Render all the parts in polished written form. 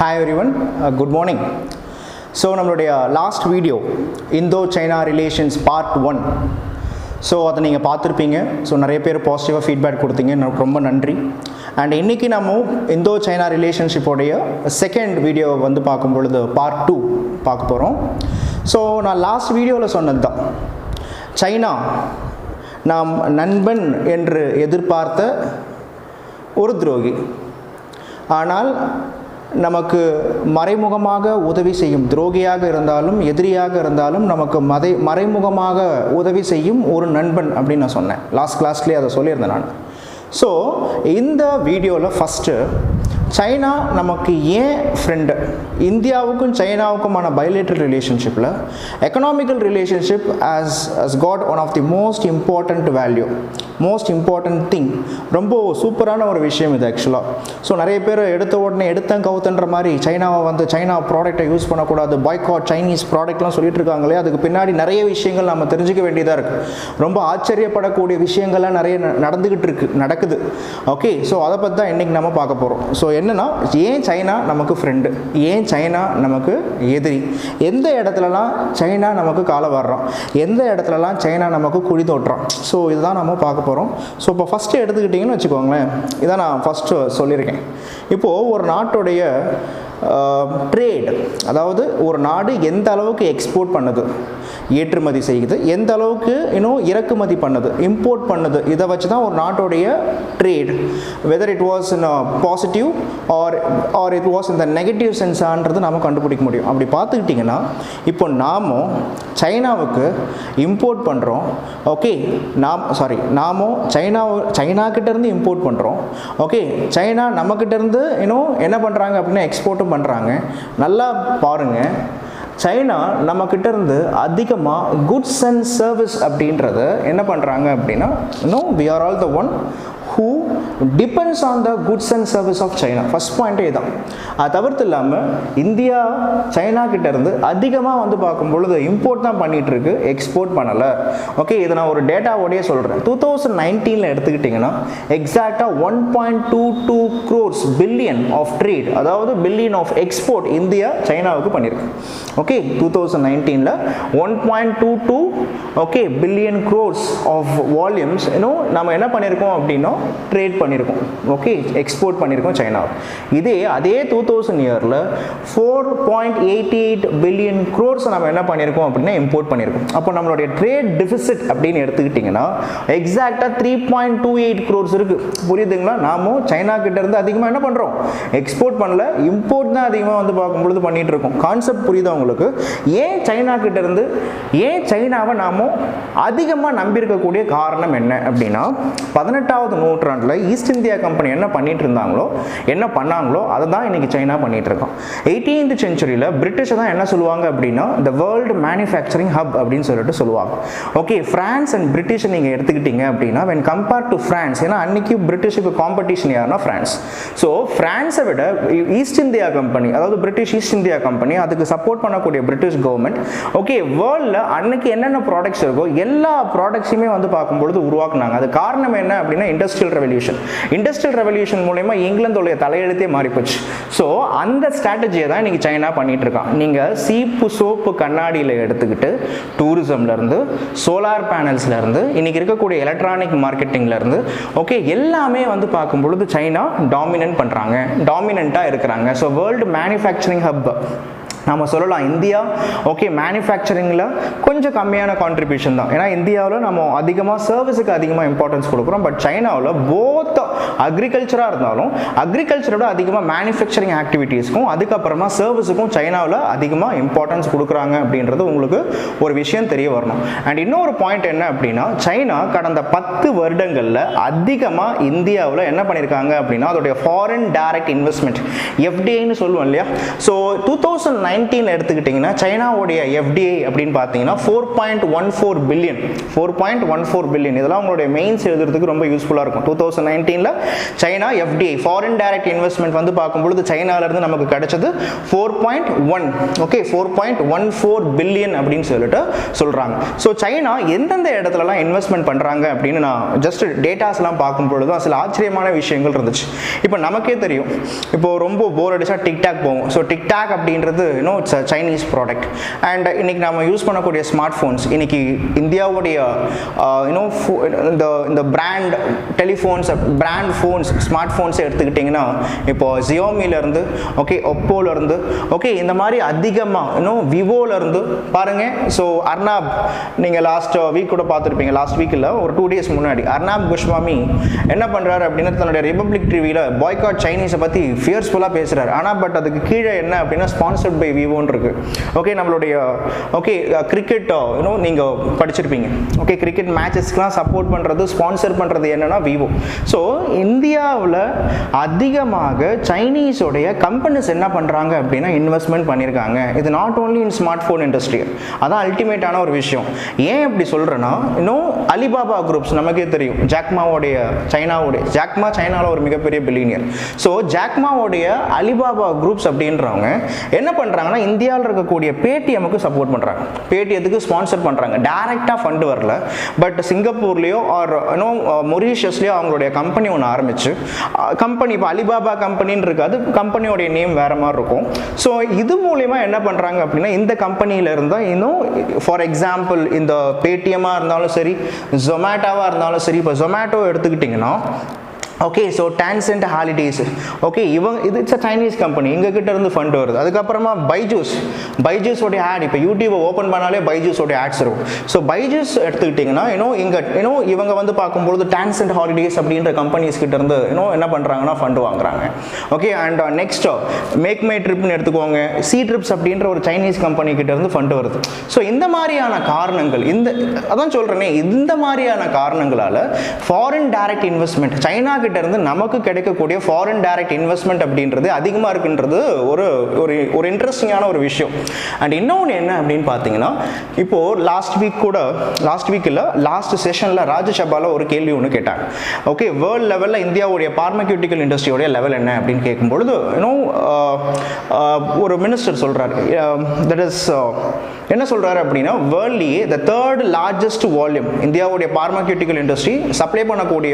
Hi everyone, good morning. So நம்மளுடைய last video Indo-China relations part 1. So அதை நீங்கள் பார்த்துருப்பீங்க. ஸோ நிறைய பேர் பாசிட்டிவாக ஃபீட்பேக் கொடுத்தீங்க, ரொம்ப நன்றி. அண்ட் இன்றைக்கி நம்ம இந்தோ-சைனா ரிலேஷன்ஷிப்போடைய செகண்ட் வீடியோவை வந்து பார்க்கும் பொழுது பார்ட் 2 பார்க்க போகிறோம். ஸோ நான் லாஸ்ட் வீடியோவில் சொன்னது தான், சைனா நாம் நண்பன் என்று எதிர்பார்த்த ஒரு துரோகி, ஆனால் நமக்கு மறைமுகமாக உதவி செய்யும், துரோகியாக இருந்தாலும் எதிரியாக இருந்தாலும் நமக்கு மறைமுகமாக உதவி செய்யும் ஒரு நண்பன் அப்படின்னு நான் சொன்னேன். லாஸ்ட் கிளாஸ்லேயே அதை சொல்லியிருந்தேன் நான். ஸோ இந்த வீடியோவில் ஃபஸ்ட்டு சைனா நமக்கு ஏன் ஃப்ரெண்டு, இந்தியாவுக்கும் சைனாவுக்குமான பைலேட்ரல் ரிலேஷன்ஷிப்பில் economical relationship as got one of the most important value, most important thing. ரொம்ப சூப்பரான ஒரு விஷயம் இது ஆக்சுவலாக. ஸோ நிறைய பேர் எடுத்த உடனே கவுத்தன்ற மாதிரி சைனாவை வந்து சைனா ப்ராடக்டை யூஸ் பண்ணக்கூடாது, பாய்காட் சைனீஸ் ப்ராடக்ட்லாம் சொல்லிட்டு இருக்காங்களே, அதுக்கு பின்னாடி நிறைய விஷயங்கள் நம்ம தெரிஞ்சுக்க வேண்டியதாக இருக்குது. ரொம்ப ஆச்சரியப்படக்கூடிய விஷயங்கள்லாம் நிறைய நடக்குது. ஓகே, ஸோ அதை பற்றி தான் இன்றைக்கி நம்ம பார்க்க போகிறோம். ஸோ என்னன்னா, ஏன் சைனா நமக்கு ஃப்ரெண்டு, ஏன் சைனா நமக்கு எதிரி, எந்த இடத்துலலாம் சைனா நமக்கு காலை வர்றோம், எந்த இடத்துலலாம் சைனா நமக்கு குழி தோட்டுறோம். ஸோ இதுதான் நம்ம பார்க்க போகிறோம். ஸோ இப்போ ஃபஸ்ட்டு எடுத்துக்கிட்டிங்கன்னு வச்சுக்கோங்களேன், இதான் நான் ஃபஸ்ட்டு சொல்லியிருக்கேன். இப்போது ஒரு நாட்டுடைய ட்ரேட், அதாவது ஒரு நாடு எந்த அளவுக்கு எக்ஸ்போர்ட் பண்ணுது, ஏற்றுமதி செய்யுது, எந்த அளவுக்கு இன்னும் இறக்குமதி பண்ணுது, இம்போர்ட் பண்ணுது, இதை வச்சு தான் ஒரு நாட்டுடைய trade, whether it was in positive or it was இந்த நெகட்டிவ் சென்ஸான்றது நம்ம கண்டுபிடிக்க முடியும். அப்படி பார்த்துக்கிட்டிங்கன்னா இப்போ நாமும் சைனாவுக்கு இம்போர்ட் பண்ணுறோம். ஓகே, நாமும் சைனாக்கிட்டேருந்து இம்போர்ட் பண்ணுறோம். ஓகே, சைனா நம்மக்கிட்டேருந்து இன்னும் என்ன பண்ணுறாங்க அப்படின்னா எக்ஸ்போர்ட்டும் பண்ணுறாங்க. நல்லா பாருங்கள், சைனா நம்மக்கிட்ட இருந்து அதிகமாக குட்ஸ் அண்ட் சர்வீஸ் அப்படின்றத என்ன பண்ணுறாங்க அப்படின்னா, we are all the one who depends on the goods and service of China. First பாயிண்ட்டே இதுதான். அது தவிர்த்து இல்லாமல் இந்தியா சைனா கிட்ட இருந்து அதிகமாக வந்து பார்க்கும்பொழுது இம்போர்ட் தான் பண்ணிகிட்டு இருக்கு, எக்ஸ்போர்ட் பண்ணலை. ஓகே, இதை நான் ஒரு டேட்டாவோடையே சொல்கிறேன். 2019 எடுத்துக்கிட்டிங்கன்னா எக்ஸாக்டாக 1.22 crores பில்லியன் ஆஃப் ட்ரேட், அதாவது பில்லியன் ஆஃப் எக்ஸ்போர்ட் இந்தியா சைனாவுக்கு பண்ணியிருக்கு. Okay, 2019 1.22 okay billion crores of volumes இன்னும் நம்ம என்ன பண்ணியிருக்கோம் அப்படின்னா ட்ரேட் பண்ணியிருக்கோம். ஓகே, எக்ஸ்போர்ட் பண்ணியிருக்கோம் சைனா. அதே 2000 இயரில் 4.88 பில்லியன் crores நம்ம என்ன பண்ணியிருக்கோம் அப்படின்னா இம்போர்ட் பண்ணியிருக்கோம். அப்போ நம்மளுடைய ட்ரேட் டெபிசிட் அப்படின்னு எடுத்துக்கிட்டிங்கன்னா எக்ஸாக்டாக 3.28 crores இருக்குது. புரியுதுங்களா? நாமும் சைனா கிட்ட இருந்து அதிகமாக என்ன பண்ணுறோம், எக்ஸ்போர்ட் பண்ணல, இம்போர்ட் தான் அதிகமாக வந்து பார்க்கும்பொழுது பண்ணிகிட்டு இருக்கோம். கான்செப்ட் புரியுதா உங்களுக்கு? ஏன் சைனா கிட்ட இருந்து, ஏன் சைனாவை நாமும் அதிகமாக நம்பியிருக்கக்கூடிய காரணம் என்ன அப்படின்னா, 18வது நூற்றாண்டில் ஈஸ்ட் இந்தியா கம்பெனி என்ன பண்ணிட்டு இருந்தாங்களோ, என்ன பண்ணாங்களோ அதை தான் இன்னைக்கு சைனா பண்ணிட்டு இருக்கோம். 18th செஞ்சுரியில் பிரிட்டிஷ் தான் என்ன சொல்லுவாங்க அப்படின்னா த வேர்ல்டு மேனுஃபேக்சரிங் ஹப் அப்படின்னு சொல்லிட்டு சொல்லுவாங்க. ஓகே, பிரான்ஸ் அண்ட் பிரிட்டிஷ் நீங்கள் எடுத்துக்கிட்டீங்க அப்படின்னா when compared to France, ஏன்னா அன்னைக்கு பிரிட்டிஷுக்கு காம்படிஷன் யாருன்னா பிரான்ஸ். ஸோ பிரான்ஸை விட ஈஸ்ட் இந்தியா கம்பெனி, அதாவது பிரிட்டிஷ் ஈஸ்ட் இந்தியா கம்பெனி, அதுக்கு சப்போர்ட் பண்ணக்கூடிய பிரிட்டிஷ் கவர்மெண்ட், ஓகே, வேர்ல்டில் அன்னைக்கு என்னென்ன ப்ராடக்ட்ஸ் இருக்கோ எல்லா ப்ராடக்ட்ஸுமே வந்து பார்க்கும்பொழுது உருவாக்குனாங்க. அது காரணம் என்ன அப்படின்னா இண்டஸ்ட்ரியல் ரெவல்யூஷன் மூலமா இங்கிலாந்துடைய தலையெழுத்தே மாறி போச்சு. ஸோ அந்த ஸ்ட்ராட்டஜியை தான் இன்னைக்கு சைனா பண்ணிட்டு இருக்கான். நீங்கள் சீப்பு சோப்பு கண்ணாடியில் எடுத்துக்கிட்டு டூரிசம்ல இருந்து, சோலார் பேனல்ஸ்ல இருந்து, இன்னைக்கு இருக்கக்கூடிய எலக்ட்ரானிக் மார்க்கெட்டிங்ல இருந்து, ஓகே, எல்லாமே வந்து பார்க்கும் பொழுது சைனா டாமினண்டா இருக்கிறாங்க. ஸோ வேர்ல்டு மேனுஃபேக்சரிங் ஹப் நம்ம சொல்லலாம். இந்தியா ஓகே மேனுஃபேக்சரிங்கில் கொஞ்சம் கம்மியான கான்ட்ரிபியூஷன் தான், ஏன்னா இந்தியாவில் நம்ம அதிகமாக சர்வீஸுக்கு அதிகமாக இம்பார்ட்டன்ஸ் கொடுக்குறோம். பட் சைனாவில் போத் அக்ரிகல்ச்சராக இருந்தாலும் அக்ரிகல்ச்சரோட அதிகமாக மேனுஃபேக்சரிங் ஆக்டிவிட்டீஸ்க்கும் அதுக்கப்புறமா சர்வீஸுக்கும் சைனாவில் அதிகமாக இம்பார்ட்டன்ஸ் கொடுக்குறாங்க அப்படின்றது உங்களுக்கு ஒரு விஷயம் தெரிய வரணும். அண்ட் இன்னொரு பாயிண்ட் என்ன அப்படின்னா, சைனா கடந்த 10 வருடங்களில் அதிகமாக இந்தியாவில் என்ன பண்ணியிருக்காங்க அப்படின்னா அதோடைய ஃபாரின் டைரக்ட் இன்வெஸ்ட்மெண்ட், எஃப்டிஐன்னு சொல்லுவோம் இல்லையா. ஸோ 2009 2019 எடுத்துக்கிட்டிங்கன்னா சைனாவுடைய எஃப்டிஐ அப்படின்னு பார்த்தீங்கன்னா 4.14 பில்லியன். இதெல்லாம் உங்களுடைய மெயின்ஸ் எழுதுறதுக்கு ரொம்ப யூஸ்ஃபுல்லாக இருக்கும். 2019 China FDI foreign direct investment வந்து பார்க்கும்பொழுது சைனாலேருந்து நமக்கு கிடைச்சது 4.1, ஓகே 4.14 பில்லியன் அப்படின்னு சொல்லிட்டு சொல்கிறாங்க. ஸோ சைனா எந்தெந்த இடத்துலலாம் இன்வெஸ்ட்மெண்ட் பண்ணுறாங்க அப்படின்னு நான் ஜஸ்ட் டேட்டாஸ்லாம் பார்க்கும்பொழுது சில ஆச்சரியமான விஷயங்கள் இருந்துச்சு. இப்போ நமக்கே தெரியும், இப்போ ரொம்ப போர் அடிச்சா டிக்டாக் போவோம். ஸோ டிக்டாக் அப்படின்றது it's a Chinese product. And இன்னைக்கு நம்ம யூஸ் பண்ணக்கூடிய ஸ்மார்ட் ஃபோன்ஸ், இன்னைக்கு இந்தியாவுடைய இந்த brand telephones, brand phones, smart ஃபோன்ஸை எடுத்துக்கிட்டிங்கன்னா இப்போ ஜியோமிலேருந்து, ஓகே ஒப்போலேருந்து, ஓகே இந்த மாதிரி அதிகமாக விவோலேருந்து பாருங்க. ஸோ அர்னாப் நீங்கள் லாஸ்ட் வீக் கூட பார்த்துருப்பீங்க, லாஸ்ட் வீக்கில் ஒரு 2 days முன்னாடி அர்னாப் கோஸ்வாமி என்ன பண்ணுறாரு அப்படின்னா தன்னுடைய ரிபப்ளிக் டிவியில் பாய்காட் சைனீஸை பற்றி ஃபியர்ஸ்ஃபுல்லாக பேசுகிறார். ஆனால் பட் அதுக்கு கீழே என்ன அப்படின்னா ஸ்பான்சர்ட் பை விவோன்னு இருக்கு. ஓகே நம்மளுடைய ஓகே கிரிக்கெட் நீங்கள் படிச்சிருப்பீங்க, ஓகே கிரிக்கெட் மேட்சஸ்க்குலாம் சப்போர்ட் பண்ணுறது, ஸ்பான்சர் பண்ணுறது என்னன்னா விவோ. ஸோ இந்தியாவில் அதிகமாக சைனீஸோடைய கம்பெனிஸ் என்ன பண்ணுறாங்க அப்படின்னா இன்வெஸ்ட்மெண்ட் பண்ணியிருக்காங்க. இது not only in smart phone industry, அதான் அல்டிமேட்டான ஒரு விஷயம். ஏன் இப்படி சொல்கிறேன்னா அலிபாபா குரூப்ஸ் நமக்கே தெரியும், ஜாக்மாவோடைய ஜாக்மா சைனாவில் ஒரு மிகப்பெரிய பில்லியனியர். ஸோ ஜாக்மாவோடைய அலிபாபா குரூப்ஸ் அப்படின்றவங்க என்ன பண்ணுறாங்கன்னா இந்தியாவில் இருக்கக்கூடிய பேடிஎம்முக்கு சப்போர்ட் பண்ணுறாங்க, பேடிஎத்துக்கு ஸ்பான்சர் பண்ணுறாங்க. டைரெக்டாக ஃபண்டு வரல, பட் சிங்கப்பூர்லேயோ ஆர் மொரீஷியஸ்லேயோ அவங்களுடைய கம்பெனி ஒன்று ஆரம்பிச்சு, கம்பெனி இப்போ அலிபாபா கம்பெனின்னு இருக்காது, கம்பெனியோடைய நேம் வேற மாதிரி இருக்கும். ஸோ இது மூலமா என்ன பண்ணுறாங்க அப்படின்னா இந்த கம்பெனியில் இருந்தால் ஃபார் எக்ஸாம்பிள் இந்த பேடிஎம்மாக இருந்தாலும் சரி, ஜொமேட்டோவாக இருந்தாலும் சரி, இப்போ ஜொமேட்டோ எடுத்துக்கிட்டிங்கன்னா okay so tangent holidays, okay இது இட்ஸ் அ சைனீஸ் கம்பெனி, எங்ககிட்ட இருந்து ஃபண்ட் வருது. அதுக்கப்புறமா பைஜூஸோடைய ஆட், இப்போ யூடியூப்பை ஓப்பன் பண்ணாலே பைஜூஸோடைய ஆட்ஸ் இருக்கும். ஸோ பைஜூஸ் எடுத்துக்கிட்டிங்கன்னா இவங்க வந்து பார்க்கும்போது டான்சென்ட் ஹாலிடேஸ் அப்படின்ற கம்பெனிஸ் கிட்ட இருந்து என்ன பண்ணுறாங்கன்னா ஃபண்டு வாங்குறாங்க. Okay and next make my ட்ரிப்னு எடுத்துக்கோங்க, சி ட்ரிப்ஸ் அப்படின்ற ஒரு சைனீஸ் கம்பெனி கிட்ட இருந்து ஃபண்டு வருது. ஸோ இந்த மாதிரியான காரணங்கள், அதான் சொல்கிறேனே, இந்த மாதிரியான காரணங்களால் ஃபாரின் டைரக்ட் இன்வெஸ்ட்மெண்ட் சைனா கிட்ட இருந்து நமக்கு கிடைக்கக்கூடிய ஃபாரின் டைரக்ட் இன்வெஸ்ட்மெண்ட் அப்படின்றது அதிகமாக இருக்குன்றது ஒரு இன்ட்ரெஸ்டிங்கான ஒரு விஷயம். அண்ட் இன்னொன்று என்ன அப்படின்னு பார்த்தீங்கன்னா இப்போ லாஸ்ட் செஷனில் ராஜ்யசபாவில் ஒரு கேள்வி ஒன்று கேட்டாங்க. ஓகே வேர்ல்ட் லெவலில் இந்தியாவுடைய பார்மக்யூட்டிக்கல் இண்டஸ்ட்ரியோடைய லெவல் என்ன அப்படின்னு கேட்கும்பொழுது ஒரு மினிஸ்டர் சொல்கிறார், தட் இஸ் என்ன சொல்கிறாரு அப்படின்னா வேர்ல்ட்லேயே த தேர்ட் லார்ஜஸ்ட் வால்யூம் இந்தியாவுடைய பார்மக்யூட்டிக்கல் இண்டஸ்ட்ரி சப்ளை பண்ணக்கூடிய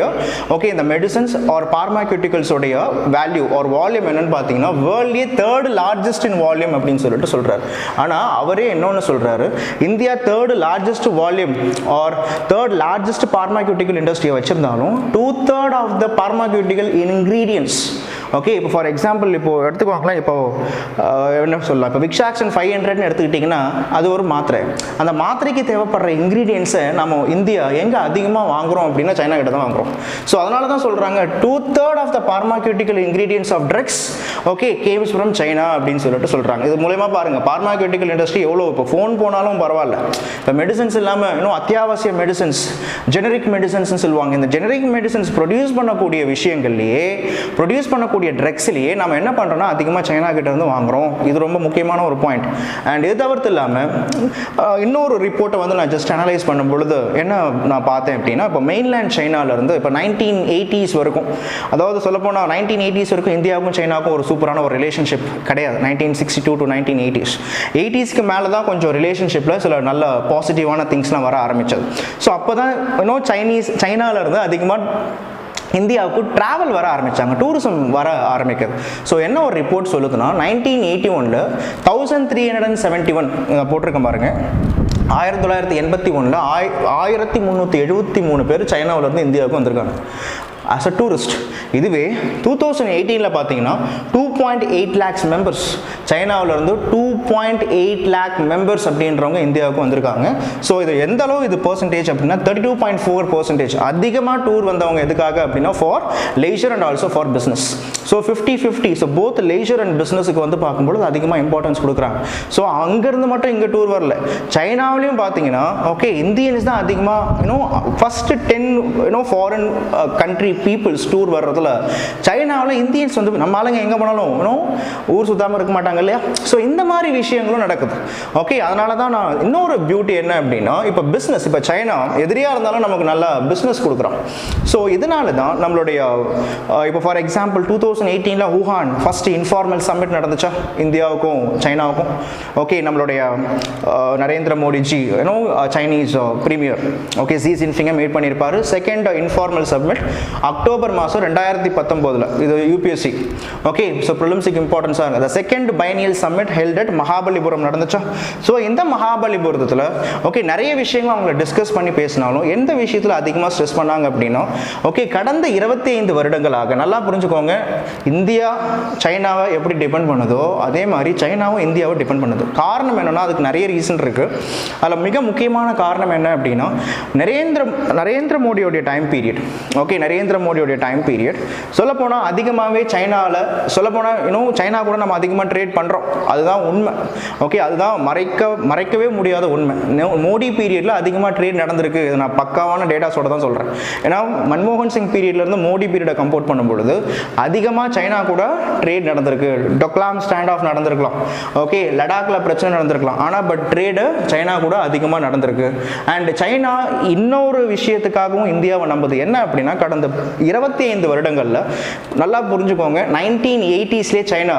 ஓகே இந்த மெடிசன்ஸ் ஆர் பார்மக்யூட்டிகல்ஸ் உடைய வேல்யூ ஆர் வால்யூம் என்னன்னு பார்த்தீங்கன்னா வேர்ல்ட்லேயே தேர்ட் லார்ஜஸ்ட் இன் வால்யூம் அப்படின்னு சொல்லிட்டு சொல்கிறார். ஆனால் அவரே இன்னொன்று சொல்கிறாரு, India third largest volume or third largest pharmaceutical இண்டஸ்ட்ரியை வச்சிருந்தாலும் 2/3 of the pharmaceutical ingredients, okay இப்போ ஃபார் எக்ஸாம்பிள் இப்போ எடுத்துக்கோங்களேன், இப்போ என்ன சொல்லலாம், இப்போ விக்ஸாக்சன் 500ன்னு எடுத்துக்கிட்டிங்கன்னா அது ஒரு மாத்திரை, அந்த மாத்திரைக்கு தேவைப்படுற இன்கிரீடியன்ஸை நம்ம இந்தியா எங்கே அதிகமாக வாங்குறோம் அப்படின்னா சைனா கிட்ட தான் வாங்குறோம். ஸோ அதனால தான் சொல்கிறாங்க 2/3 of the pharmaceutical ingredients of drugs okay comes from China அப்படின்னு சொல்லிட்டு சொல்கிறாங்க. இது மூலமா பாருங்கள் பார்மக்யூட்டிக்கல் இண்டஸ்ட்ரி எவ்வளோ, இப்போ ஃபோன் போனாலும் பரவாயில்ல, இப்போ மெடிசன்ஸ் இல்லாமல் அத்தியாவசிய மெடிசன்ஸ், ஜெனரிக் மெடிசன்ஸ்னு சொல்லுவாங்க. இந்த ஜெனரிக் மெடிசன்ஸ் ப்ரொடியூஸ் பண்ணக்கூடிய விஷயங்கள்லேயே, ப்ரொடியூஸ் பண்ணக்கூடிய ட்ரக்ஸ்லேயே நம்ம என்ன பண்ணுறோம்னா அதிகமாக சைனா கிட்ட இருந்து வாங்குறோம். இது ரொம்ப முக்கியமான ஒரு பாயிண்ட். அண்ட் இது தவிர்த்து இல்லாமல் இன்னொரு ரிப்போர்ட்டை வந்து நான் ஜஸ்ட் அனலைஸ் பண்ணும் பொழுது என்ன நான் பார்த்தேன் அப்படின்னா இப்போ மெயின்லேண்ட் சைனாவிலேருந்து இப்போ 1980s வரைக்கும், அதாவது சொல்லப்போனால் 1980s வரைக்கும் இந்தியாவுக்கும் சைனாவுக்கும் ஒரு சூப்பரான ஒரு ரிலேஷன்ஷிப் கிடையாது. 1962 to 1980s, 80ஸ்க்கு மேலே தான் கொஞ்சம் ரிலேஷன்ஷிப்பில் சில நல்ல பாசிட்டிவான திங்ஸ்லாம் வர ஆரம்பித்தது. ஸோ அப்போ தான் சைனாவிலேருந்து அதிகமாக இந்தியாவுக்கு ட்ராவல் வர ஆரம்பித்தாங்க, டூரிசம் வர ஆரம்பிக்குது. ஸோ என்ன ஒரு ரிப்போர்ட் சொல்லுதுன்னா 1981 1371 போட்டிருக்கேன் பாருங்க, 1981 1373 பேர் சைனாவிலேருந்து இந்தியாவுக்கு வந்திருக்காங்க as a tourist. இதுவே 2018 பார்த்தீங்கன்னா 2.8 lakhs மெம்பர்ஸ், சைனாவிலேருந்து 2.8 lakh மெம்பர்ஸ் அப்படின்றவங்க இந்தியாவுக்கு வந்திருக்காங்க. ஸோ இது எந்த அளவு இது பர்சன்டேஜ் அப்படின்னா 32.4%. அதிகமாக டூர் வந்தவங்க எதுக்காக அப்படின்னா for leisure and also for business. So 50-50, so both leisure and பிஸ்னஸுக்கு வந்து பார்க்கும்போது அதிகமாக இம்பார்ட்டன்ஸ் கொடுக்குறாங்க. ஸோ அங்கேருந்து மட்டும் இங்கே டூர் வரல, சைனாவிலையும் பார்த்தீங்கன்னா ஓகே இந்தியன்ஸ் தான் அதிகமாக first 10 foreign country peoples tour வர்றதுல சைனாவில் இந்தியன்ஸ் வந்து நம்ம ஆளுங்க எங்கே போனாலும் ஊர் சுத்தாமல் இருக்க மாட்டாங்க இல்லையா? ஸோ இந்த மாதிரி விஷயங்களும் நடக்குது. ஓகே, அதனால தான் நான் இன்னொரு பியூட்டி என்ன அப்படின்னா, இப்போ பிஸ்னஸ், இப்போ சைனா எதிரியாக இருந்தாலும் நமக்கு நல்லா பிஸ்னஸ் கொடுக்குறோம். ஸோ இதனால தான் நம்மளுடைய இப்போ for example 2018 Wuhan first informal summit நடந்துச்சா இந்தியாவுக்கும் சைனாவுக்கும். ஓகே, நம்மளுடைய Narendra Modi ji Chinese premier Xi ஜின்பிங்கை மீட் பண்ணியிருப்பாரு. செகண்ட் இன்ஃபார்மல் சம்மிட் அக்டோபர் மாதம் 2019 இது யூபிஎஸ்சி. ஓகே, ஸோ ப்ரிலிம்ஸுக்கு இம்பார்ட்டன்ஸாக இருக்குது. Second biennial summit held at Mahabalipuram நடந்துச்சா. ஸோ இந்த மகாபலிபுரத்தில் ஓகே நிறைய விஷயங்கள் அவங்களை டிஸ்கஸ் பண்ணி பேசினாலும் எந்த விஷயத்தில் அதிகமாக ஸ்ட்ரெஸ் பண்ணாங்க அப்படின்னா, ஓகே கடந்த 25 வருடங்களாக நல்லா புரிஞ்சுக்கோங்க, இந்தியா சைனாவை எப்படி டிபெண்ட் பண்ணுதோ அதே மாதிரி சைனாவும் இந்தியாவை டிபெண்ட் பண்ணுது. காரணம் என்னன்னா, அதுக்கு நிறைய ரீசன் இருக்குது. அதில் மிக முக்கியமான காரணம் என்ன அப்படின்னா, நரேந்திர மோடியோடைய டைம் பீரியட். ஓகே, நரேந்திர மோடியோடைய டைம் பீரியட் சொல்லப்போனால் அதிகமாகவே சைனாவில் சொல்லப்போனால் சைனா கூட நம்ம அதிகமாக ட்ரேட் பண்ணுறோம். அதுதான் உண்மை. ஓகே, அதுதான் மறைக்கவே முடியாத உண்மை. மோடி பீரியடில் அதிகமாக ட்ரேட் நடந்திருக்கு. இது நான் பக்காவான டேட்டாஸோட தான் சொல்கிறேன். ஏன்னா மன்மோகன் சிங் பீரியட்லேருந்து மோடி பீரியடை கம்பேர் பண்ணும்பொழுது அதிகமாக சைனா கூட ட்ரேட் நடந்திருக்கு. டொக்லாம் ஸ்டாண்ட் ஆஃப் நடந்திருக்கலாம். ஓகே, லடாக்ல பிரச்சனை நடந்திருக்கலாம். ஆனால் பட் ட்ரேடு சைனா கூட அதிகமாக நடந்திருக்கு. அண்ட் சைனா இன்னொரு விஷயத்துக்காகவும் இந்தியாவை நம்புது. என்ன அப்படின்னா, கடந்த 25 வருடங்களில் நல்லா புரிஞ்சுக்கோங்க, 1980s சைனா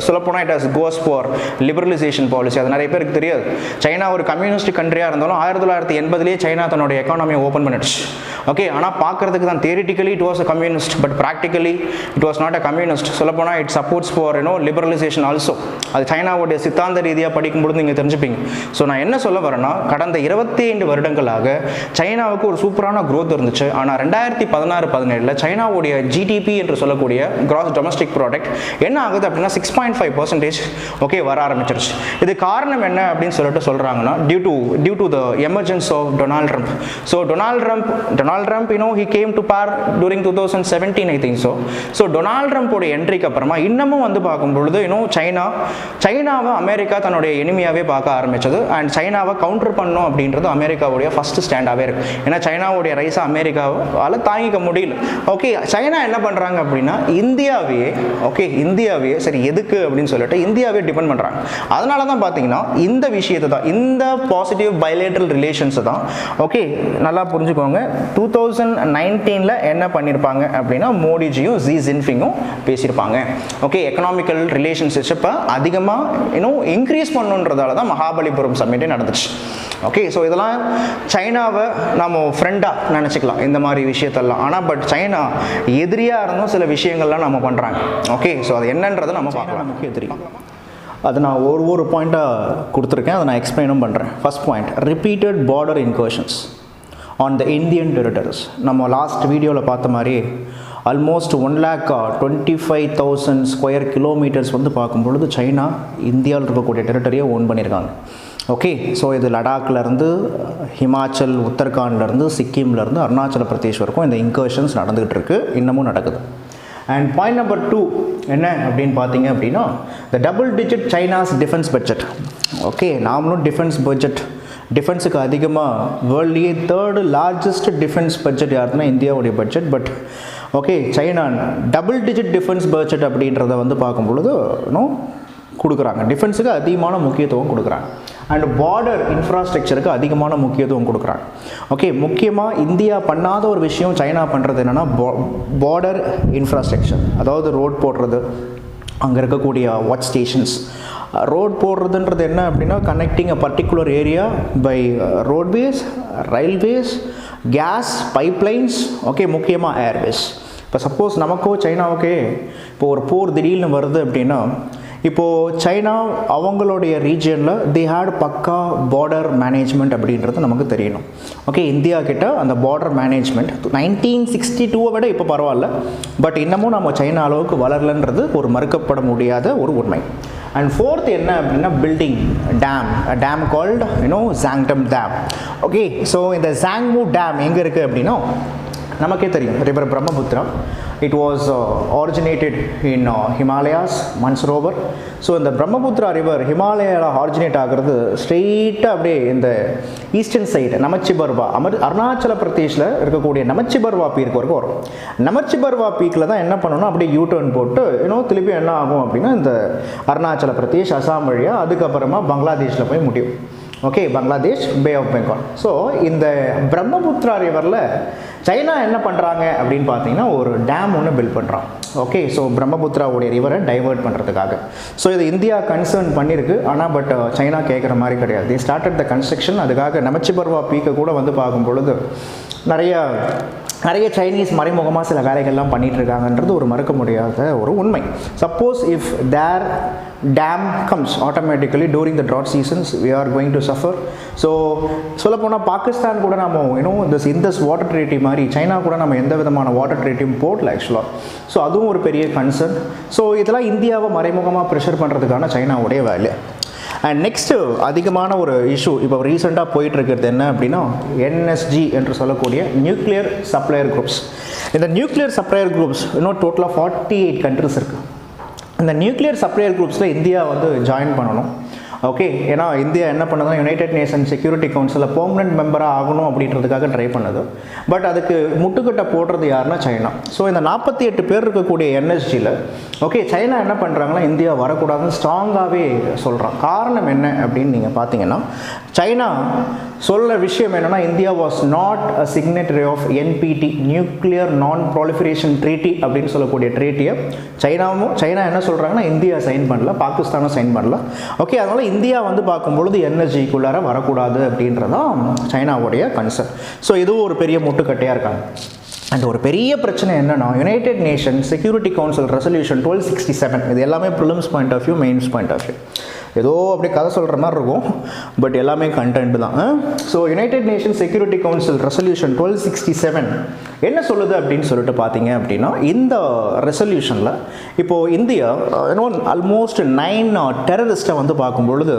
சொல்லப்போனால் it has goes for liberalisation policy. அது நிறைய பேருக்கு தெரியாது. சைனா ஒரு கம்யூனிஸ்ட் கண்ட்ரியாக இருந்தாலும் 1980 சைனா தன்னுடைய எக்கானமியை ஓப்பன் பண்ணிடுச்சு. ஓகே, ஆனால் பார்க்கறதுக்கு தான் theoretically it was a communist, but practically it was not a communist. சொல்லப்போனால் it supports for liberalisation also. அது சைனாவுடைய சித்தாந்த ரீதியாக படிக்கும்பொழுது நீங்கள் தெரிஞ்சுப்பீங்க. ஸோ நான் என்ன சொல்ல வரேன்னா, கடந்த 25 வருடங்களாக சைனாவுக்கு ஒரு சூப்பரான க்ரோத் இருந்துச்சு. ஆனால் 2016-17 சைனாவுடைய ஜிடிபி என்று சொல்லக்கூடிய கிராஸ் டொமஸ்டிக் ப்ராடக்ட் என்ன ஆகுது அப்படின்னா 6.5% ஓகே வர ஆரம்பிச்சிருச்சு. இது காரணம் என்ன அப்படின்னு சொல்லிட்டு சொல்கிறாங்கன்னா, due to the emergence of Donald Trump. So Donald Trump he came to power during 2017 I think so. So Donald ட்ரம்ப்போட என்ட்ரிக்கு அப்புறமா இன்னமும் வந்து பார்க்கும்பொழுது சைனாவை அமெரிக்கா தன்னுடைய எனிமியாவே பார்க்க ஆரம்பிச்சது. அண்ட் சைனாவை கவுண்டர் பண்ணணும் அப்படின்றது அமெரிக்காவுடைய ஃபர்ஸ்ட் ஸ்டாண்டாகவே இருக்கு. ஏன்னா சைனாவுடைய ரைஸை அமெரிக்காவால் தாங்கிக்க முடியல. ஓகே, சைனா என்ன பண்ணுறாங்க அப்படின்னா, இந்தியாவே சரி எதுக்கு அப்படின்னு சொல்லிட்டு இந்தியாவே டிபெண்ட் பண்ணுறாங்க. அதனால தான் பார்த்தீங்கன்னா இந்த விஷயத்தை தான், இந்த பாசிட்டிவ் பைலேட்ரல் ரிலேஷன்ஸை தான் ஓகே நல்லா புரிஞ்சுக்கோங்க 2019 என்ன பண்ணியிருப்பாங்க அப்படின்னா, மோடிஜியும் ஷி ஜின்பிங்கும் பேசியிருப்பாங்க. ஓகே, எக்கனாமிக்கல் ரிலேஷன்ஷிப்பை அதிகமாக இன்க்ரீஸ் பண்ணுன்றதால தான் மகாபலிபுரம் சம்மிட்டே நடந்துச்சு. ஓகே, ஸோ இதெல்லாம் சைனாவை நம்ம ஃப்ரெண்டாக நினச்சிக்கலாம் இந்த மாதிரி விஷயத்தெல்லாம். ஆனால் பட் சைனா எதிரியாக இருந்தும் சில விஷயங்கள்லாம் நம்ம பண்ணுறாங்க. ஓகே, ஸோ அது என்னன்றதை நம்ம பார்க்கலாம். முக்கிய தெரியும், அது நான் ஒரு பாயிண்ட்டாக கொடுத்துருக்கேன், அதை நான் எக்ஸ்பிளைனும் பண்ணுறேன். First point, repeated border incursions on the Indian territories. நம்ம லாஸ்ட் வீடியோவில் பார்த்த மாதிரி ஆல்மோஸ்ட் 1,25,000 ஸ்கொயர் கிலோமீட்டர்ஸ் வந்து பார்க்கும்பொழுது சைனா இந்தியாவில் இருக்கக்கூடிய டெரிட்டரியை ஓன் பண்ணியிருக்காங்க. ஓகே, ஸோ இது லடாக்லேருந்து ஹிமாச்சல், உத்தரகாண்ட்லேருந்து சிக்கிம்லேருந்து அருணாச்சல பிரதேஷ் வரைக்கும் இந்த இன்கர்ஷன்ஸ் நடந்துகிட்டு இருக்குது, இன்னமும் நடக்குது. அண்ட் பாயிண்ட் நம்பர் 2 என்ன அப்படின்னு பார்த்தீங்க அப்படின்னா, த double digit China's defence budget. Okay, நாமளும் டிஃபென்ஸுக்கு அதிகமாக வேர்ல்ட்லேயே 3rd லார்ஜஸ்ட் டிஃபென்ஸ் பட்ஜெட் யாருன்னா இந்தியாவுடைய budget. But okay, China double digit defence budget அப்படின்றத வந்து பார்க்கும்பொழுது கொடுக்குறாங்க. டிஃபென்ஸுக்கு அதிகமான முக்கியத்துவம் கொடுக்குறாங்க. அண்ட் பார்டர் இன்ஃப்ராஸ்ட்ரக்சருக்கு அதிகமான முக்கியத்துவம் கொடுக்குறாங்க. ஓகே, முக்கியமாக இந்தியா பண்ணாத ஒரு விஷயம் சைனா பண்ணுறது என்னென்னா பார்டர் இன்ஃப்ராஸ்ட்ரக்சர். அதாவது ரோட் போடுறது, அங்கே இருக்கக்கூடிய வாட்ச் ஸ்டேஷன்ஸ். ரோட் போடுறதுன்றது என்ன அப்படின்னா, connecting a particular area by roadways, railways, gas pipelines. Okay, முக்கியமாக ஏர்வேஸ். இப்போ சப்போஸ் நமக்கோ சைனாவுக்கே இப்போ ஒரு போர் திடீர்னு வருது அப்படின்னா, இப்போது சைனா அவங்களுடைய ரீஜியனில் தி ஹேட் பக்கா பார்டர் மேனேஜ்மெண்ட் அப்படின்றது நமக்கு தெரியணும். ஓகே, இந்தியா கிட்ட அந்த பார்டர் மேனேஜ்மெண்ட் 1962 விட இப்போ பரவாயில்ல, பட் இன்னமும் நம்ம சைனா அளவுக்கு வளரலன்றது ஒரு மறுக்கப்பட முடியாத ஒரு உண்மை. அண்ட் 4th என்ன அப்படின்னா, பில்டிங் டேம் கால்டு ஜாங்டம் டேம். ஓகே, ஸோ இந்த ஜாங்மு டேம் எங்கே இருக்குது அப்படின்னா நமக்கே தெரியும் river Brahmaputra. It was originated in Himalayas, Mansarovar. So இந்த பிரம்மபுத்திரா ரிவர் ஹிமாலயாவில் ஆரிஜினேட் ஆகிறது ஸ்ட்ரெயிட்டாக அப்படியே இந்த ஈஸ்டர்ன் சைடு நமச்சிபர்வா, அருணாச்சல பிரதேஷில் இருக்கக்கூடிய நமச்சிபர்வா பீக் வரைக்கும் வரும். நமச்சிபர்வா பீக்கில் தான் என்ன பண்ணணும், அப்படியே யூ டர்ன் போட்டு திருப்பி என்ன ஆகும் அப்படின்னா இந்த அருணாச்சல பிரதேஷ், அசாம் வழியாக அதுக்கப்புறமா பங்களாதேஷில் போய் முடியும். Okay, Bangladesh, bay of Bengal. So இந்த பிரம்மபுத்திரா ரிவரில் சைனா என்ன பண்ணுறாங்க அப்படின்னு பார்த்தீங்கன்னா ஒரு டேம் ஒன்று பில்ட் பண்ணுறான். ஓகே, ஸோ பிரம்மபுத்திராவுடைய ரிவரை டைவர்ட் பண்ணுறதுக்காக. ஸோ இது இந்தியா கன்சர்ன் பண்ணியிருக்கு, ஆனால் பட் சைனா கேட்குற மாதிரி கிடையாது. தி ஸ்டார்டட் த கன்ஸ்ட்ரக்ஷன். அதுக்காக நமச்சிபர்வா பீக்கை கூட வந்து பார்க்கும் பொழுது நிறைய சைனீஸ் மறைமுகமாக சில வேலைகள்லாம் பண்ணிகிட்டு இருக்காங்கன்றது ஒரு மறுக்க முடியாத ஒரு உண்மை. Suppose if there dam comes automatically during the drought seasons we are going to suffer. So சொல்லப்போனால் பாகிஸ்தான் கூட நம்ம இந்தஸ் வாட்டர் ட்ரீட்டி மாதிரி சைனா கூட நம்ம எந்த விதமான வாட்டர் ட்ரீட்டியும் போடல ஆக்சுவலாக. ஸோ அதுவும் ஒரு பெரிய கன்சர்ன். ஸோ இதெல்லாம் இந்தியாவை மறைமுகமாக ப்ரெஷர் பண்ணுறதுக்கான சைனாவுடைய வேலை. அண்ட் நெக்ஸ்ட்டு அதிகமான ஒரு இஷ்யூ இப்போ ரீசெண்டாக போயிட்டுருக்கிறது என்ன அப்படின்னா என்எஸ்ஜி என்று சொல்லக்கூடிய நியூக்ளியர் சப்ளையர் குரூப்ஸ். இந்த நியூக்ளியர் சப்ளையர் குரூப்ஸ் டோட்டலாக 48 கண்ட்ரிஸ் இருக்குது. இந்த நியூக்ளியர் சப்ளையர் குரூப்ஸில் இந்தியா வந்து ஜாயின் பண்ணணும். ஓகே, ஏன்னா இந்தியா என்ன பண்ணுதுன்னா யுனைடெட் நேஷன் செக்யூரிட்டி கவுன்சிலில் பெர்மனன்ட் மெம்பராக ஆகணும் அப்படின்றதுக்காக ட்ரை பண்ணுது. பட் அதுக்கு முட்டுக்கட்டை போடுறது யாருன்னா சைனா. ஸோ இந்த 48 பேர் இருக்கக்கூடிய என்எஸ்ஜியில் ஓகே சைனா என்ன பண்ணுறாங்கன்னா இந்தியா வரக்கூடாதுன்னு ஸ்ட்ராங்காகவே சொல்கிறான். காரணம் என்ன அப்படின்னு நீங்கள் பார்த்தீங்கன்னா சைனா சொல்ல விஷயம் என்னென்னா India was not a signatory of NPT, nuclear non proliferation treaty அப்படின்னு சொல்லக்கூடிய ட்ரீட்டியை சைனா என்ன சொல்கிறாங்கன்னா இந்தியா சைன் பண்ணல, பாகிஸ்தானும் சைன் பண்ணல. ஓகே, அதனால் இந்தியா வந்து பார்க்கும்பொழுது என்எஸ்ஜிக்குள்ளார வரக்கூடாது அப்படின்றதான் சைனாவுடைய கன்சர்ன். ஸோ இதுவும் ஒரு பெரிய முட்டுக்கட்டையாக இருக்காங்க. அண்ட் ஒரு பெரிய பிரச்சனை என்னென்னா united nation security council resolution 1267. இது எல்லாமே prelims point of view, mains point of view ஏதோ அப்படி கதை சொல்கிற மாதிரி இருக்கும், பட் எல்லாமே கண்டென்ட் தான். So United nation security council resolution 1267 என்ன சொல்லுது அப்படின்னு சொல்லிட்டு பார்த்தீங்க அப்படின்னா இந்த ரெசல்யூஷனில் இப்போது இந்தியா ஆல்மோஸ்ட் 9 டெரரிஸ்ட்டை வந்து பார்க்கும் பொழுது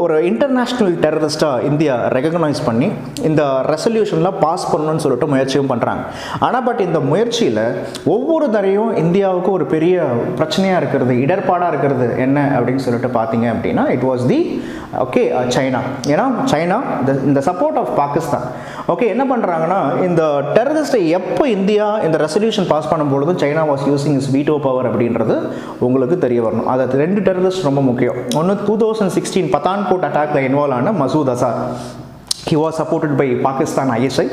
ஒரு இன்டர்நேஷ்னல் டெரரிஸ்ட்டாக இந்தியா ரெகக்னைஸ் பண்ணி இந்த ரெசல்யூஷனில் பாஸ் பண்ணணும்னு சொல்லிட்டு முயற்சியும் பண்ணுறாங்க. ஆனால் பட் இந்த முயற்சியில் ஒவ்வொரு தரையும் இந்தியாவுக்கு ஒரு பெரிய பிரச்சனையாக இருக்கிறது, இடர்பாடாக இருக்கிறது என்ன அப்படின்னு சொல்லிட்டு பார்த்தீங்க அப்படின்னா இட் வாஸ் தி சைனா. ஏன்னா சைனா இந்த சப்போர்ட் ஆஃப் பாகிஸ்தான் ஓகே என்ன பண்ணுறாங்கன்னா இந்த டெரரிஸ்ட்டை எப்போ இந்தியா இந்த ரெசல்யூஷன் பாஸ் பண்ணும்பொழுது China was using is veto power அப்படின்றது உங்களுக்கு தெரிய வரணும். அது 2 டெரரிஸ்ட் ரொம்ப முக்கியம். ஒன்று 2016 பத்தான்கோட் அட்டாக்ல இன்வால்வ் ஆன Masood Azhar, he was supported by Pakistan ISI.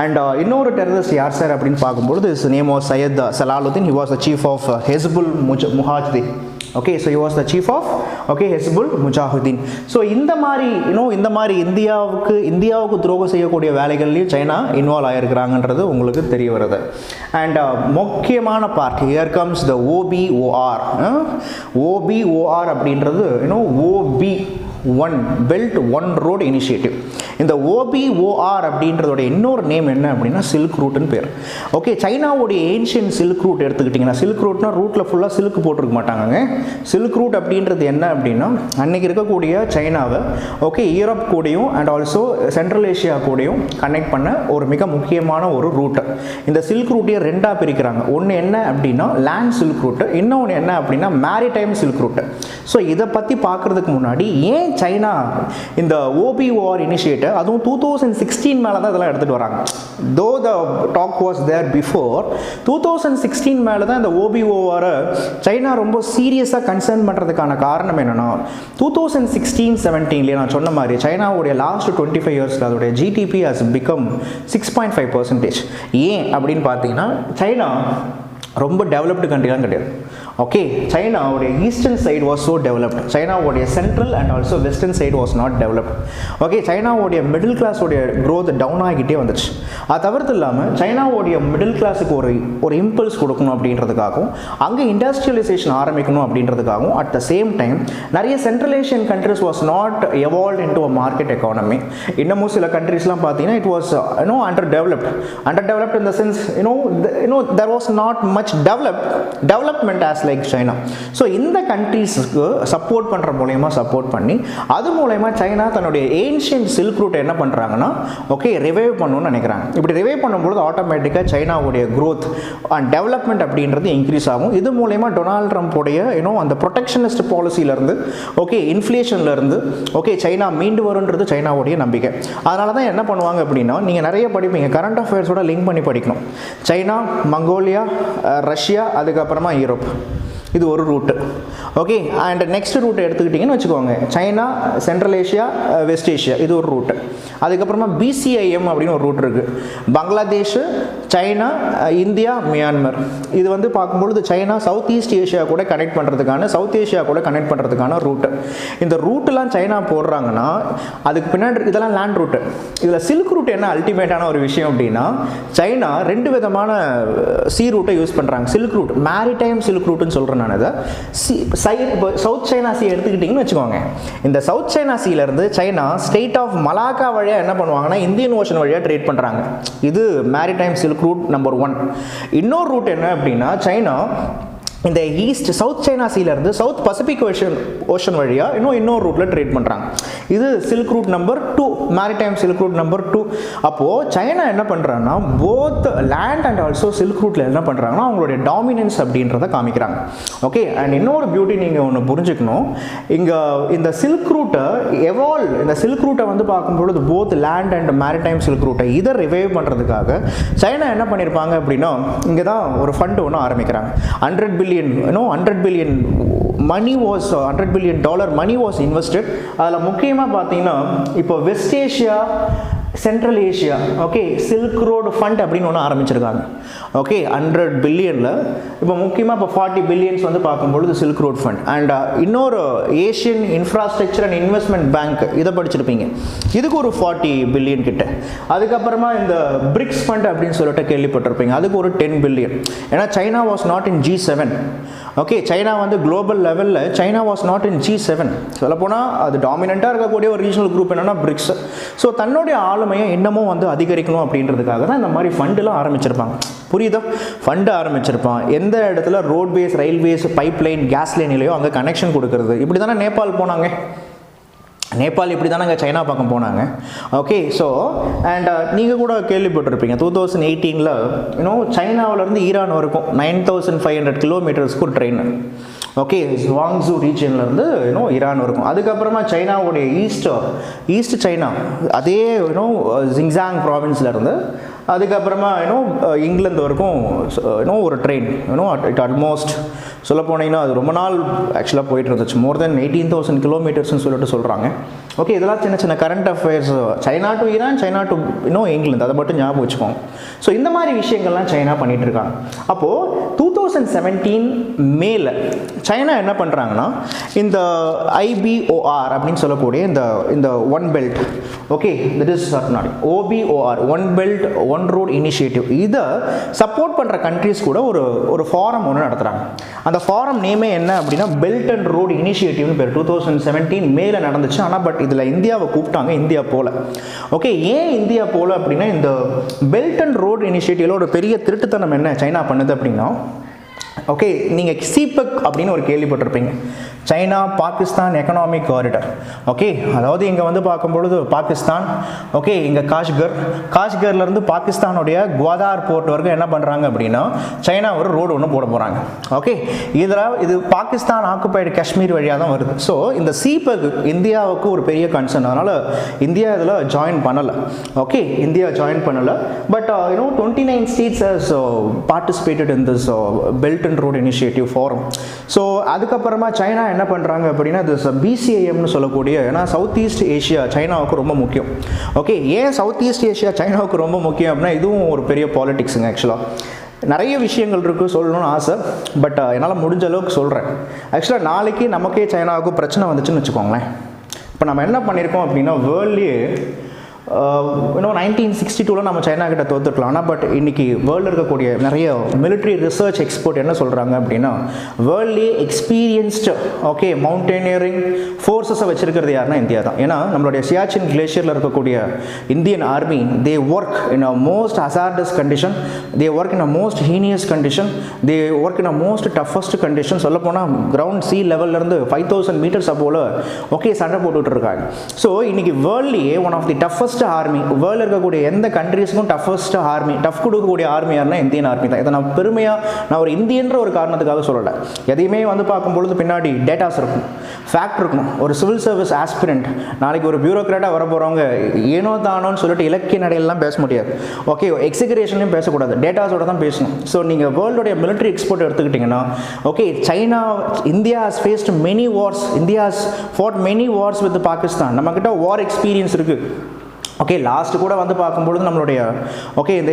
and இன்னொரு டெரரிஸ்ட் யார் சார் அப்படின்னு பார்க்கும்பொழுது his name was Syed Salaluddin. He was the chief of Hezbollah Mujahideen. Okay, so he was the chief of Hezbollah Mujahideen. So இந்த மாதிரி இந்தியாவுக்கு துரோகம் செய்யக்கூடிய வேலைகள்லையும் China involve ஆகிருக்கிறாங்கன்றது உங்களுக்கு தெரிய வருது. அண்ட் முக்கியமான part here comes the OBOR. OBOR அப்படின்றது OB1 Belt One Road Initiative. இந்த OBOR அப்படின்றதோட இன்னொரு நேம் என்ன அப்படின்னா சில்க் ரூட்னு பேர். ஓகே, சைனாவுடைய ஏன்ஷியன் சில்க் ரூட் எடுத்துக்கிட்டிங்கன்னா, சில்க் ரூட்னா ரூட்டில் ஃபுல்லாக சில்க் போட்டிருக்க மாட்டாங்க. சில்க் ரூட் அப்படின்றது என்ன அப்படின்னா அன்றைக்கி இருக்கக்கூடிய சைனாவை யூரோப் கூடயும் அண்ட் ஆல்சோ சென்ட்ரல் ஏஷியா கூடயும் கனெக்ட் பண்ண ஒரு மிக முக்கியமான ஒரு ரூட்டு. இந்த சில்க் ரூட்டையே 2ஆக பிரிக்கிறாங்க. ஒன்று என்ன அப்படின்னா லேண்ட் சில்க் ரூட்டு, இன்னொன்று என்ன அப்படின்னா மேரிடைம் சில்க் ரூட்டு. ஸோ இதை பற்றி பார்க்குறதுக்கு முன்னாடி ஏன் சைனா இந்த OBOR இனிஷியேட்டிவ் அதுவும் 2016 மேலே தான் இதெல்லாம் எடுத்துகிட்டு வராங்க. தோ த டாக் வாஸ் தேர் பிஃபோர் 2016 மேலே தான் இந்த OBOR சைனா ரொம்ப சீரியஸாக கன்சர்ன் பண்ணுறதுக்கான காரணம் என்னென்னா 2016-17 நான் சொன்ன மாதிரி சைனாவுடைய லாஸ்ட் 25 இயர்ஸில் அதோடைய GDP has become 6.5%. ஏன் அப்படின்னு பார்த்தீங்கன்னா சைனா ரொம்ப டெவலப்டு கண்ட்ரிலாம் கிடையாது. ஓகே, சைனாவுடைய eastern side was so developed, சைனாவுடைய central and also western side was not developed. Okay, சைனாவுடைய மிடில் கிளாஸோடைய க்ரோத் டவுன் ஆகிட்டே வந்துச்சு. அது தவிர்த்து இல்லாமல் சைனாவுடைய மிடில் கிளாஸுக்கு ஒரு இம்பல்ஸ் கொடுக்கணும் அப்படின்றதுக்காகவும் அங்கே இண்டஸ்ட்ரியலைசேஷன் ஆரம்பிக்கணும் அப்படின்றதுக்காகவும் அட் த சேம் டைம் நிறைய central Asian countries was not evolve in to a market economy. இன்னமும் சில கண்ட்ரிஸ்லாம் பார்த்தீங்கன்னா it was under developed in the sense there was not much development as like China. So இந்த கண்ட்ரீஸுக்கு support பண்ணுற மூலயமா support பண்ணி அது மூலயமா சைனா தன்னுடைய ஏன்ஷியன்ட் சில்க் ரூட்டை என்ன பண்ணுறாங்கன்னா ஓகே ரிவைவ் பண்ணணும்னு நினைக்கிறாங்க. இப்படி ரிவைவ் பண்ணும்போது ஆட்டோமேட்டிக்காக சைனாவுடைய க்ரோத் அண்ட் டெவலப்மெண்ட் அப்படின்றது இன்க்ரீஸ் ஆகும். இது மூலயமா டொனால்ட் ட்ரம்ப்புடைய அந்த ப்ரொடெக்ஷனிஸ்ட் பாலிசியிலேருந்து ஓகே இன்ஃப்ளேஷன்லேருந்து ஓகே சைனா மீண்டு வருன்றது சைனாவுடைய நம்பிக்கை. அதனால தான் என்ன பண்ணுவாங்க அப்படின்னா நீங்கள் நிறைய படிப்பீங்க, கரண்ட் அஃபேர்ஸோட லிங்க் பண்ணி படிக்கணும். சைனா, மங்கோலியா, ரஷ்யா, அதுக்கப்புறமா யூரோப், இது ஒரு ரூட்டு. ஓகே, அண்ட் நெக்ஸ்ட் ரூட்டை எடுத்துக்கிட்டிங்கன்னு வச்சுக்கோங்க, China, central Asia, west Asia, இது ஒரு ரூட்டு. அதுக்கப்புறமா பிசிஐஎம் அப்படின்னு ஒரு ரூட் இருக்குது. Bangladesh, China, India, Myanmar. இது வந்து பார்க்கும்பொழுது சைனா சவுத் ஈஸ்ட் ஏஷியா கூட கனெக்ட் பண்ணுறதுக்கான, சவுத் ஏஷியா கூட கனெக்ட் பண்ணுறதுக்கான ரூட்டு. இந்த ரூட்டெலாம் சைனா போடுறாங்கன்னா அதுக்கு பின்னாடி இதெல்லாம் லேண்ட் ரூட்டு. இதில் சில்க் ரூட் என்ன அல்டிமேட்டான ஒரு விஷயம் அப்படின்னா, சைனா 2 விதமான சி ரூட்டை யூஸ் பண்ணுறாங்க. சில்க் ரூட், மேரிடைம் சில்க் ரூட்டுன்னு சொல்கிறேன் நான். அதை சவுத் சைனா சி எடுத்துக்கிட்டிங்கன்னு வச்சுக்கோங்க, இந்த சவுத் சைனா சீலேருந்து சைனா ஸ்டேட் ஆஃப் மலாக்கா வழியாக என்ன பண்ணுவாங்கன்னா இந்தியன் ஓஷன் வழியாக ட்ரேட் பண்ணுறாங்க. இது மேரிடைம் சில்க் ரூட் நம்பர் 1. இன்னொரு ரூட் என்ன அப்படின்னா, சைனா இந்த ஈஸ்ட் சவுத் சைனா சீலேருந்து சவுத் பசிபிக் ஓஷன் வழியாக இன்னொரு ரூட்டில் ட்ரேட் பண்ணுறாங்க. இது silk route number 2, maritime silk route number 2. அப்போது சைனா என்ன பண்ணுறாங்கன்னா both land and also silk ரூட்டில் என்ன பண்ணுறாங்கன்னா அவங்களுடைய டாமினன்ஸ் அப்படின்றத காமிக்கிறாங்க. ஓகே, அண்ட் இன்னொரு பியூட்டி நீங்கள் ஒன்று புரிஞ்சுக்கணும், இங்கே இந்த சில்க் ரூட்டை இந்த சில்க் ரூட்டை வந்து பார்க்கும்பொழுது both land and maritime silk ரூட்டை இதை ரிவைவ் பண்ணுறதுக்காக சைனா என்ன பண்ணியிருப்பாங்க அப்படின்னா, இங்கே தான் ஒரு ஃபண்டு ஒன்று ஆரம்பிக்கிறாங்க. $100 billion money was $100 billion money was invested. அதில் முக்கியமாக பார்த்தீங்கன்னா இப்போ west Asia, central Asia okay silk road fund அப்படின்னு ஒன்று ஆரம்பிச்சிருக்காங்க. ஓகே, 100 பில்லியனில் இப்போ முக்கியமாக இப்போ 40 பில்லியன்ஸ் வந்து பார்க்கும்பொழுது சில்க் ரோட் ஃபண்ட். அண்ட் இன்னொரு Asian infrastructure and investment bank, இதை படிச்சிருப்பீங்க, இதுக்கு ஒரு 40 பில்லியன் கிட்ட. அதுக்கப்புறமா இந்த பிரிக்ஸ் ஃபண்ட் அப்படின்னு சொல்லிட்டு கேள்விப்பட்டிருப்பீங்க, அதுக்கு ஒரு 10 பில்லியன். ஏன்னா China was not in G7. Okay, China வந்து குளோபல் லெவலில் China was not in G7. சொல்லப்போனால் அது டாமினண்ட்டாக இருக்கக்கூடிய ஒரு ரீஜனல் குரூப் என்னென்னா பிரிக்ஸ். ஸோ தன்னுடைய ஆளுமையை இன்னமும் வந்து அதிகரிக்கணும் அப்படின்றதுக்காக தான் இந்த மாதிரி ஃபண்டுலாம் ஆரம்பிச்சிருப்பாங்க. புரியுதா? ஃபண்டு ஆரம்பிச்சிருப்பான், எந்த இடத்துல roadways, railways, pipeline, gas line இல்லையோ அங்கே கனெக்ஷன் கொடுக்கறது. இப்படி தானே நேபாள் போனாங்க, நேபாள் இப்படி தானே அங்கே சைனா பக்கம் போனாங்க. ஓகே, ஸோ அண்ட் நீங்கள் கூட கேள்விப்பட்டிருப்பீங்க 2018 சைனாவிலேருந்து ஈரான் வரைக்கும் 9500 கிலோமீட்டர்ஸ்க்கு ஒரு ட்ரெயின். ஓகே, ஜுவாங்ஸு ரீஜன்லேருந்து ஈரான் இருக்கும். அதுக்கப்புறமா சைனாவுடைய ஈஸ்ட் சைனா, அதே ஜிங்ஜாங் ப்ராவின்ஸ்லேருந்து அதுக்கப்புறமா இங்கிலாந்து வரைக்கும் ஒரு ட்ரெயின் இட் ஆல்மோஸ்ட் சொல்ல போனீங்கன்னா அது ரொம்ப நாள் ஆக்சுவலாக போயிட்டு இருந்துச்சு. மோர் தென் 18,000 கிலோமீட்டர்ஸ்னு சொல்லிட்டு சொல்கிறாங்க. ஓகே, இதெல்லாம் சின்ன சின்ன current affairs. China to Iran, China to England, அதை மட்டும் ஞாபகம் வச்சுக்கோங்க. ஸோ இந்த மாதிரி விஷயங்கள்லாம் சைனா பண்ணிகிட்டு இருக்காங்க. அப்போது 2017 மேல சைனா என்ன பண்ணுறாங்கன்னா இந்த IBOR அப்படின்னு சொல்லக்கூடிய இந்த one belt, okay that is not OBOR, one belt one road initiative, இதை சப்போர்ட் பண்ணுற கண்ட்ரிஸ் கூட ஒரு ஃபாரம் ஒன்று நடத்துகிறாங்க. அந்த ஃபாரம் நேமே என்ன அப்படின்னா பெல்ட் அண்ட் ரோடு இனிஷியேட்டிவ்னு பேர். 2017 மேல நடந்துச்சு. ஆனால் பட் இதில் இந்தியாவை கூப்பிட்டாங்க, இந்தியா போல. ஓகே, ஏன் இந்தியா போல அப்படின்னா இந்த பெல்ட் அண்ட் ரோடு இனிஷியேட்டிவ்ல ஒரு பெரிய திருட்டுத்தனம் என்ன சைனா பண்ணுது அப்படின்னா, ஓகே நீங்கள் சிபெக் அப்படின்னு ஒரு கேள்விப்பட்டிருப்பீங்க, China Pakistan economic corridor. Okay, அதாவது இங்கே வந்து பார்க்கும்பொழுது பாகிஸ்தான், ஓகே இங்கே காஷ்கர்லேருந்து பாகிஸ்தானுடைய குவாதார் போர்ட் வரைக்கும் என்ன பண்ணுறாங்க அப்படின்னா சைனா ஒரு ரோடு ஒன்று போட போகிறாங்க. ஓகே, இது பாகிஸ்தான் ஆக்குபைடு காஷ்மீர் வழியாக தான் வருது. ஸோ இந்த சிபெக் இந்தியாவுக்கு ஒரு பெரிய கன்சர்ன். அதனால் இந்தியா இதில் ஜாயின் பண்ணலை. ஓகே, இந்தியா ஜாயின் பண்ணலை. But 29 states has participated in this Belt and Road Initiative Forum. So அதுக்கப்புறமா சைனா என்ன பண்ணுறாங்க அப்படின்னா BCIMனு சொல்லக்கூடிய, ஏன்னா சவுத் ஈஸ்ட் ஏஷியா சைனாவுக்கு ரொம்ப முக்கியம். ஓகே, ஏன் சவுத் ஈஸ்ட் ஏஷியா சைனாவுக்கு ரொம்ப முக்கியம் அப்படின்னா இதுவும் ஒரு பெரிய பாலிடிக்ஸுங்க. ஆக்சுவலாக நிறைய விஷயங்கள் இருக்குது சொல்லணும்னு ஆசை, பட் என்னால் முடிஞ்ச அளவுக்கு சொல்கிறேன். ஆக்சுவலாக நாளைக்கு நமக்கே சைனாவுக்கு பிரச்சனை வந்துச்சுன்னு வச்சுக்கோங்களேன். இப்போ நம்ம என்ன பண்ணியிருக்கோம் அப்படின்னா வேர்ல்ட்லேயே 1962 நம்ம சைனா கிட்ட தோத்துக்கலாம். ஆனால் பட் இன்னைக்கு வேர்ல்டில் இருக்கக்கூடிய நிறைய மிலிட்ரி ரிசர்ச் எக்ஸ்பர்ட் என்ன சொல்கிறாங்க அப்படின்னா, வேர்ல்ட்லேயே எக்ஸ்பீரியன்ஸ்டு மவுண்டனியரிங் ஃபோர்ஸஸை வச்சிருக்கிறது யாருன்னா இந்தியா தான். ஏன்னா நம்மளுடைய சியாச்சின் கிளேஷியரில் இருக்கக்கூடிய Indian army, they work in a most hazardous condition, they work in a most heinous condition, they work in a most toughest condition. சொல்லப்போனால் கிரவுண்ட் சி லெவல்லேருந்து 5000 மீட்டர்ஸ் அப்போல சண்டை போட்டுட்டு இருக்காங்க. ஸோ இன்னைக்கு வேர்ல்ட்லேயே one of the toughest army, வேர்ல்டில் இருக்கக்கூடிய எந்த கண்ட்ரீஸுக்கும் டஃபஸ்ட் ஆர்மி, டஃப் கொடுக்கக்கூடிய ஆர்மி யாருன்னா இந்தியன் ஆர்மி தான். இதை நான் பெருமையாக நான் ஒரு இந்தியன்ற ஒரு காரணத்துக்காக சொல்லலை. எதையுமே பார்க்கும்பொழுது பின்னாடி டேட்டாஸ் இருக்கும், ஃபேக்ட் இருக்கும். ஒரு சிவில் சர்வீஸ் ஆஸ்பிரண்ட் நாளைக்கு ஒரு பியூரோக்ராட்டாக வர போகிறவங்க ஏனோ தானோன்னு சொல்லிட்டு இலக்கிய நடையெல்லாம் பேச முடியாது. எக்ஸிகரேஷன்லையும் பேசக்கூடாது, டேட்டாஸோட தான் பேசணும். ஸோ நீங்கள் வேர்ல்டுடைய மிலிட்ரி எக்ஸ்போர்ட் எடுத்துக்கிட்டிங்கன்னா, China, India has faced many wars, India has fought many wars with Pakistan. நம்மக்கிட்ட வார் எக்ஸ்பீரியன்ஸ் இருக்குது. லாஸ்ட்டு கூட பார்க்கும்பொழுது நம்மளுடைய இந்த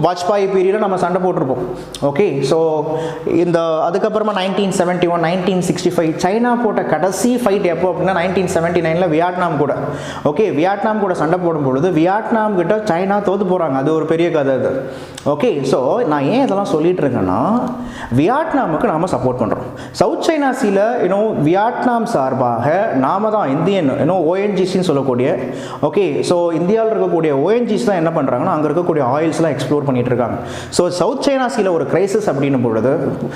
வாஜ்பாய் பீரியடில் நம்ம சண்டை போட்டிருப்போம். ஸோ இந்த அதுக்கப்புறமா 1971, 1965 சைனா போட்ட கடைசி ஃபைட் எப்போ அப்படின்னா 1979 வியட்நாம் கூட. வியட்நாம் கூட சண்டை போடும்பொழுது வியட்நாம் கிட்ட சைனா தோற்று போகிறாங்க. அது ஒரு பெரிய கதை அது. ஸோ நான் ஏன் இதெல்லாம் சொல்லிட்டு இருக்கேன்னா, வியட்நாமுக்கு நாம் சப்போர்ட் பண்ணுறோம். சவுத் சைனா சீல வியட்நாம் சார்பாக நாம தான் இந்தியன் ஓஎன்ஜிசின்னு சொல்லக்கூடிய ஸோ இந்தியாவில் இருக்கக்கூடிய ஓஎன்ஜிஸ் தான் என்ன பண்ணுறாங்கன்னா, அங்கே இருக்கக்கூடிய ஆயில்ஸ்லாம் எக்ஸ்ப்ளோர் பண்ணிட்டு இருக்காங்க. ஸோ சவுத் சைனா சீல ஒரு கிரைசிஸ் அப்படின்னும் பொழுது,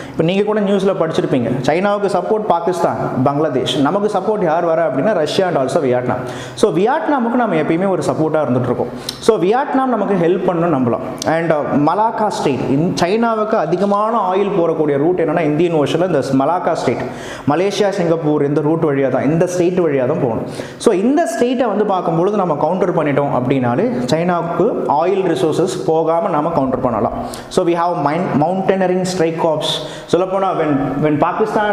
இப்போ நீங்கள் கூட நியூஸில் படிச்சிருப்பீங்க, சைனாவுக்கு சப்போர்ட் பாகிஸ்தான், பங்களாதேஷ், நமக்கு சப்போர்ட் யார் வர அப்படின்னா Russia and also Vietnam. So வியட்நாமுக்கு நம்ம எப்பயுமே ஒரு சப்போர்ட்டாக இருந்துட்டு இருக்கோம். ஸோ வியட்நாம் நமக்கு ஹெல்ப் பண்ணணும் நம்பலாம். அண்ட் மலாக்கா ஸ்டேட், சைனாவுக்கு அதிகமான ஆயில் போகக்கூடிய ரூட் என்னன்னா இந்தியன் ஓஷனில் இந்த மலாக்கா ஸ்டேட், மலேசியா, சிங்கப்பூர், இந்த ரூட் வழியாக தான், இந்த ஸ்டேட் வழியாக தான் போகணும். ஸோ இந்த ஸ்டேட்டை பார்க்கும்பொழுது நம்ம கவுண்டர் பண்ணிட்டோம் அப்படின்னாலே சைனாவுக்கு ஆயில் ரிசோர்சஸ் போகாமல் நாம கவுண்டர் பண்ணலாம். So we have mountaineering strike corps. சொல்லப்போனால் when Pakistan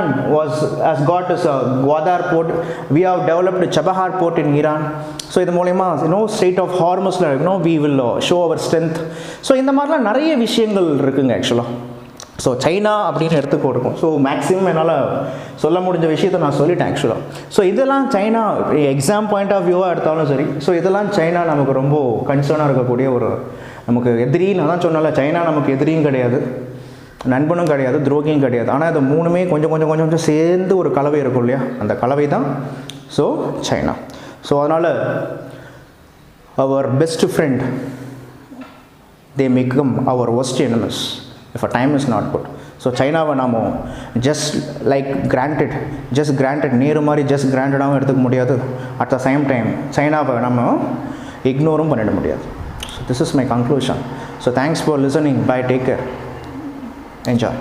has got this Gwadar port, we have developed Chabahar port in Iran. So இது மூலமா ஸ்டேட் ஆஃப் ஹார்மஸ்ல we will show our strength. So இந்த மாதிரிலாம் நிறைய விஷயங்கள் இருக்குங்க ஆக்சுவலாக. ஸோ சைனா அப்படின்னு எடுத்துக்கொடுக்கும். ஸோ மேக்ஸிமம் என்னால் சொல்ல முடிஞ்ச விஷயத்தை நான் சொல்லிட்டேன் ஆக்சுவலாக. ஸோ இதெல்லாம் சைனா எக்ஸாம் பாயிண்ட் ஆஃப் வியூவாக எடுத்தாலும் சரி, ஸோ இதெல்லாம் சைனா நமக்கு ரொம்ப கன்சர்னாக இருக்கக்கூடிய ஒரு நமக்கு எதிரி. நான் தான் சொன்னால, சைனா நமக்கு எதிரியும் கிடையாது, நண்பனும் கிடையாது, துரோகியும் கிடையாது. ஆனால் அது மூணுமே கொஞ்சம் கொஞ்சம் கொஞ்சம் கொஞ்சம் சேர்ந்து ஒரு கலவை இருக்கும் இல்லையா, அந்த கலவை தான் ஸோ சைனா. ஸோ அதனால் அவர் best friend they become our worst enemies if a time is not good. So சைனாவை நாம் ஜஸ்ட் கிராண்டட் நேரு மாதிரி ஜஸ்ட் கிராண்டடாகவும் எடுத்துக்க முடியாது. அட் த சேம் டைம் சைனாவை நம்ம இக்னோரும் பண்ணிட முடியாது. So this is my conclusion. So thanks for listening. Bye, take care, enjoy.